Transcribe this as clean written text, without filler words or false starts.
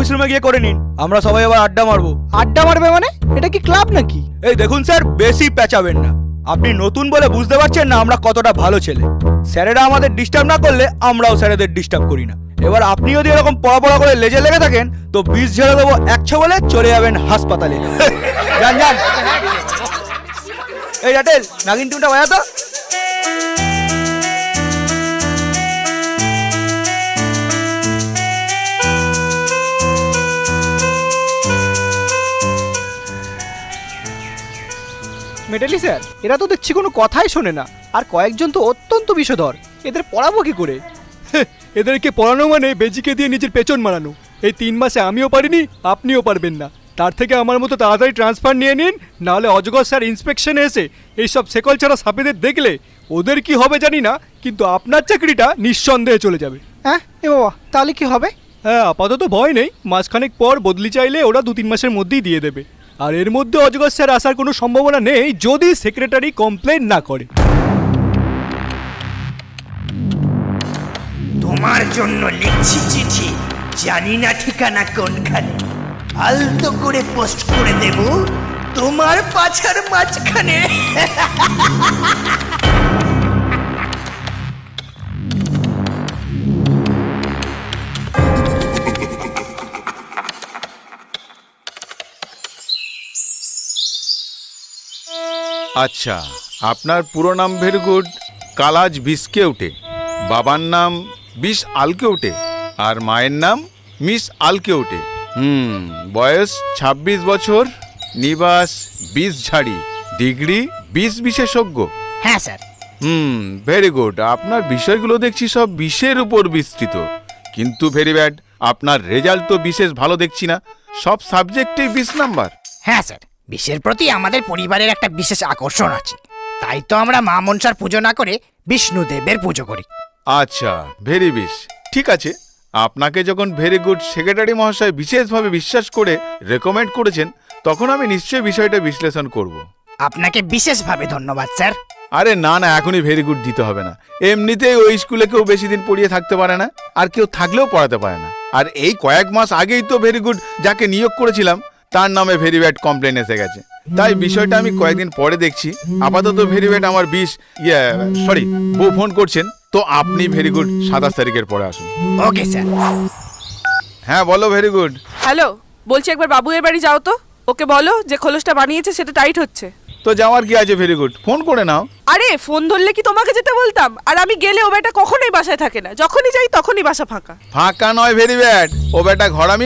রুমে গিয়ে করে নিন, আমরা সবাই আবার আড্ডা মারবো। আড্ডা মারবে মানে? এটা কি ক্লাব নাকি? এই দেখুন স্যার, বেশি পেঁচাবেন না। আপনি নতুন বলে বুঝতে পারছেন না আমরা কতটা ভালো ছেলে। স্যারেরা আমাদের ডিস্টার্ব না করলে আমরাও স্যারেদের ডিস্টার্ব করি না। এবার আপনি যদি এরকম পড়া করে লেজে লেগে থাকেন তো বিষ ঝেড়ে দেবো 100 বলে চলে যাবেন হাসপাতালে। যান যান। এই রাটেল, নাগিন টুনটা বাজাতো। মেটালি স্যার, এরা তো দেখছি কোনো কথাই শোনে না, আর কয়েকজন তো অত্যন্ত বিষধর। এদের পড়াবো কি করে? এদেরকে পড়ানো মানে বেজিকে দিয়ে নিজের পেছন মারানো। এই 3 মাসে আমিও পারিনি, আপনিও পারবেন না। তার থেকে আমার মতো তাড়াতাড়ি ট্রান্সফার নিয়ে নিন, নাহলে অজগর স্যার ইন্সপেকশনে এসে এইসব সেকল ছাড়া সাপেদের দেখলে ওদের কি হবে জানি না, কিন্তু আপনার চাকরিটা নিঃসন্দেহে চলে যাবে। হ্যাঁ এ বাবা, তাহলে কি হবে? হ্যাঁ, আপাতত ভয় নেই, মাসখানেক পর বদলি চাইলে ওরা 2-3 মাসের মধ্যেই দিয়ে দেবে। আর এর মধ্যে অজগর স্যার আসার কোনো সম্ভাবনা নেই যদি সেক্রেটারি কমপ্লেন না করে। তোমার জন্য লিখছি চিঠি, জানি না ঠিকানা কোনখানে, আলতো করে পোস্ট করে দেব তোমার পাছার মাঝখানে। আচ্ছা, আপনার পুরো নাম ভেরিগুড কালাজ বিসকেউটে, বাবার নাম বিশ আলকেউটে, আর মায়ের নাম মিস আলকেউটে। বয়স 26 বছর, নিবাস 20 ঝাড়ি, ডিগ্রি 20 বিশেষজ্ঞ। হ্যাঁ স্যার। Very good. আপনার বিষয়গুলো দেখছি সব বিশের উপর বিস্তৃত, কিন্তু ভেরি ব্যাড, আপনার রেজাল্ট তো বিশেষ ভালো দেখছি না, সব সাবজেক্টেই 20 নাম্বার। হ্যাঁ স্যার, বিষের প্রতি আমাদের পরিবারের একটা বিশেষ আকর্ষণ আছে, তাই তো আমরা মা মনসার পুজো না করে বিষ্ণুদেবের পুজো করি। আচ্ছা, ভেরি বিশ, ঠিক আছে। আপনাকে যখন ভেরি গুড সেক্রেটারি মহাশয় বিশেষভাবে বিশ্বাস করে রেকমেন্ড করেছেন, তখন আমি নিশ্চয়ই বিষয়টা বিশ্লেষণ করব। আপনাকে বিশেষভাবে ধন্যবাদ স্যার। আরে না না, এখনই ভেরি গুড দিতে হবে না। এমনিতেই ওই স্কুলে কেউ বেশি দিন পড়িয়ে থাকতে পারে না, আর কেউ থাকলেও পড়াতে পারে না। আর এই কয়েক মাস আগেই তো ভেরি গুড যাকে নিয়োগ করেছিলাম তার নামে ভেরি ব্যাড কমপ্লেন এসে গেছে, তাই বিষয়টা আমি কয়েকদিন পরে দেখছি। আপাতত ভেরি ব্যাড আমার বউ ফোন করছেন, তো আপনি ভেরি গুড 27 তারিখের পরে আসুন। Okay sir. হ্যাঁ বলো ভেরি গুড। হ্যালো, বলছি একবার বাবুয়ের বাড়ি যাও তো, ওকে বলো যে খোলসটা বানিয়েছে সেটা টাইট হচ্ছে। তো যাওয়ার কি আছে ভেরি গুড, ফোন করে নাও। আরে ফোন ধরলে কি তোমাকে যেতে বলতাম? আর আমি গেলে ও বেটা কখনোই বাসায় থাকে না, যখনই যাই তখনই বাসা ফাঁকা। ফাঁকা নয় ভেরি ব্যাড, ও বেটা ঘর আমি